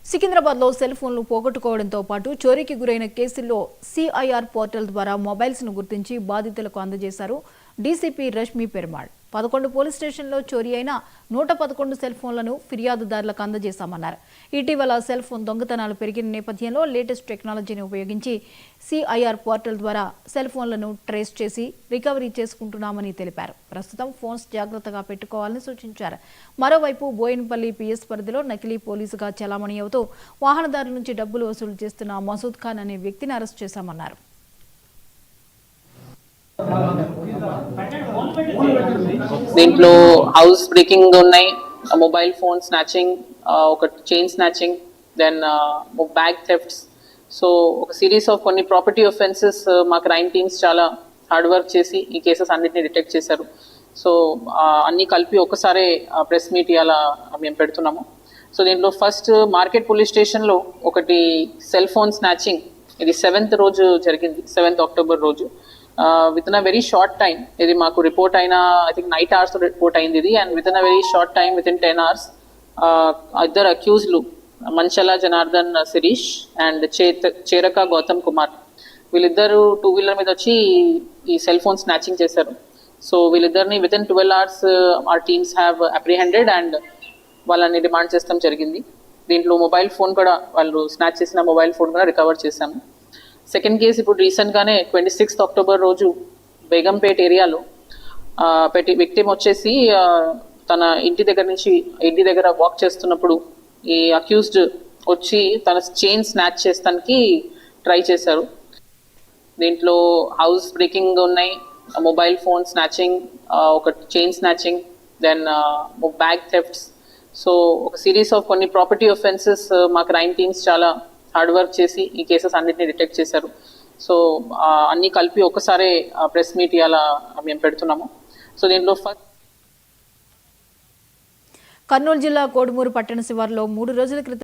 సికింద్రాబాద్లో సెల్ ఫోన్లు పోగొట్టుకోవడంతో పాటు చోరీకి గురైన కేసుల్లో సిఐఆర్ పోర్టల్ ద్వారా మొబైల్స్ను గుర్తించి బాధితులకు అందజేశారు డీసీపీ రష్మి పెరుమాళ్. 11 పోలీస్ స్టేషన్లో చోరీ అయిన 111 సెల్ ఫోన్లను ఫిర్యాదుదారులకు అందజేశామన్నారు. ఇటీవల సెల్ ఫోన్ దొంగతనాలు పెరిగిన నేపథ్యంలో లేటెస్ట్ టెక్నాలజీని ఉపయోగించి సిఐఆర్ పోర్టల్ ద్వారా సెల్ ఫోన్లను ట్రేస్ చేసి రికవరీ చేసుకుంటున్నామని తెలిపారు. ప్రస్తుతం ఫోన్స్ జాగ్రత్తగా పెట్టుకోవాలని సూచించారు. మరోవైపు బోయినపల్లి పిఎస్ పరిధిలో నకిలీ పోలీసుగా చలామణి అవుతూ వాహనదారుల నుంచి డబ్బులు వసూలు చేస్తున్న మసూద్ ఖాన్ అనే వ్యక్తిని అరెస్ట్ చేశామన్నారు. దీంట్లో హౌస్ బ్రేకింగ్ ఉన్నాయి, మొబైల్ ఫోన్ స్నాచింగ్, ఒక chain snatching, then bag thefts. So ఒక సిరీస్ ఆఫ్ కొన్ని ప్రాపర్టీ ఒఫెన్సెస్ మా క్రైమ్ టీమ్స్ చాలా హార్డ్ వర్క్ చేసి ఈ కేసెస్ అన్నిటిని డిటెక్ట్ చేశారు. సో అన్ని కలిపి ఒకసారి ప్రెస్ మీట్ ఇలా మేము పెడుతున్నాము. సో దీంట్లో ఫస్ట్ మార్కెట్ పోలీస్ స్టేషన్లో ఒకటి సెల్ ఫోన్ స్నాచింగ్, ఇది 7th రోజు జరిగింది, 7th అక్టోబర్ రోజు. Within a very short time ఇది మాకు రిపోర్ట్ అయిన I think night hours report అయింది ఇది. And within a very short time within 10 hours ఇద్దరు అక్యూజ్లు మంచల జనార్దన్ శిరీష్ అండ్ చేరక గౌతమ్ కుమార్, వీళ్ళిద్దరు 2-wheeler మీద వచ్చి ఈ సెల్ ఫోన్ స్నాచింగ్ చేశారు. సో వీళ్ళిద్దరిని within 12 hours our teams have apprehended and వాళ్ళని డిమాండ్ చేస్తాం జరిగింది. దీంట్లో మొబైల్ ఫోన్ కూడా వాళ్ళు స్నాచ్ చేసిన మొబైల్ ఫోన్ కూడా రికవర్ చేశాము. సెకండ్ కేసు ఇప్పుడు రీసెంట్గానే 26th అక్టోబర్ రోజు బేగంపేట్ ఏరియాలో విక్టిమ్ వచ్చేసి తన ఇంటి దగ్గర వాక్ చేస్తున్నప్పుడు ఈ అక్యూజ్డ్ వచ్చి తన చైన్ స్నాచ్ చేస్తానికి ట్రై చేశారు. దీంట్లో హౌస్ బ్రేకింగ్ ఉన్నాయి, మొబైల్ ఫోన్ స్నాచింగ్, ఒక chain snatching, then bag thefts. So ఒక సిరీస్ ఆఫ్ కొన్ని ప్రాపర్టీ ఒఫెన్సెస్ మా క్రైమ్ టీమ్స్ చాలా హార్డ్ వర్క్ చేసి ఈ కేసెస్ అన్నిటిని డిటెక్ట్ చేశారు. సో అన్ని కలిపి ఒకసారి ప్రెస్ మీట్ ఇలా మేము పెడుతున్నాము. సో దీంట్లో ఫస్ట్ కర్నూలు జిల్లా కోడుమూరు పట్టణ శివారులో 3 రోజుల క్రితం